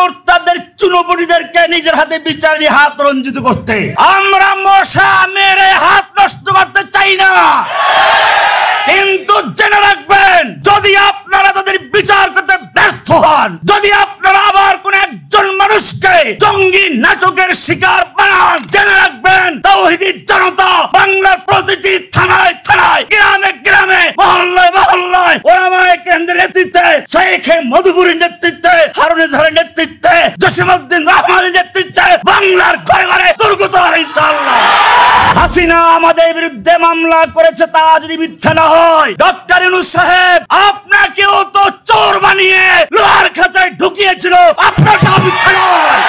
মুরতাদের চুনোপুটিদেরকে নিজের হাতে বিচারে হাত রঞ্জিত করতে। আমরা মশা মেরে হাত নষ্ট করতে চাই না, কিন্তু জেনে রাখবেন যদি আপনারা তাদের বিচার করতে ব্যর্থ হন, যদি আপনারা আবার কোন একজন মানুষকে জঙ্গি নাটকের শিকার বানান, জেনে রাখবেন তাওহীদি জনতা বাংলার প্রতিটি থানায় থানায়, গ্রামে গ্রামে, মহল্লায় মহল্লায়, ওলামায়ে কেরামের নেতৃত্বে, শেখে মধুপুরের নেতৃত্বে, হারুন ধরের নেতৃত্বে, জসিমউদ্দিন রহমানের নেতৃত্বে বাংলার ঘরে ঘরে দুর্গত হবে ইনশাআল্লাহ। হাসিনা আমাদের বিরুদ্ধে মামলা করেছে, তা যদি মিথ্যা না হয়, ডক্টর ইউনূস সাহেব আপনাকেও তো চোর বানিয়ে লোহার খাঁচায় ঢুকিয়েছিল, আপনারটাও মিথ্যা নয়।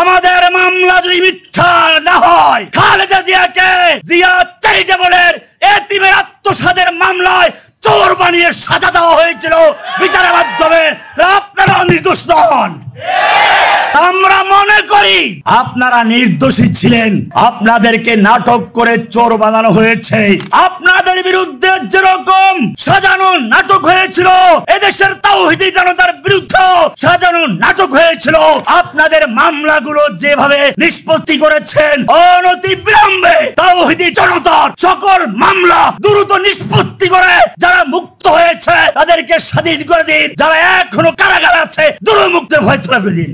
আমাদের মামলা যদি মিথ্যা না হয়, খালেদা জিয়াকে জিয়া চ্যারিটেবলের এতিমের আত্মসাতের মামলায় চোর বানিয়ে সাজা দেওয়া হয়েছিল বিচারের মাধ্যমে, আপনারা নির্দোষ নন। আমরা মনে করি আপনারা নির্দোষী ছিলেন, আপনাদেরকে নাটক করে চোর বানানো হয়েছে। আপনাদের বিরুদ্ধে যেরকম সাজানো নাটক হয়েছিল, এদেশের তাওহীদি জনতার বিরুদ্ধে সাজানো নাটক হয়েছিল। আপনাদের মামলাগুলো যেভাবে নিষ্পত্তি করেছেন, অনতি বিলম্বে তাওহীদি জনতার সকল মামলা দ্রুত নিষ্পত্তি করে যারা মুক্ত হয়েছে তাদেরকে স্বাধীন করে দিন, যারা এখনো কারাগারে আছে দ্রুত মুক্তের ফয়সালা করে দিন।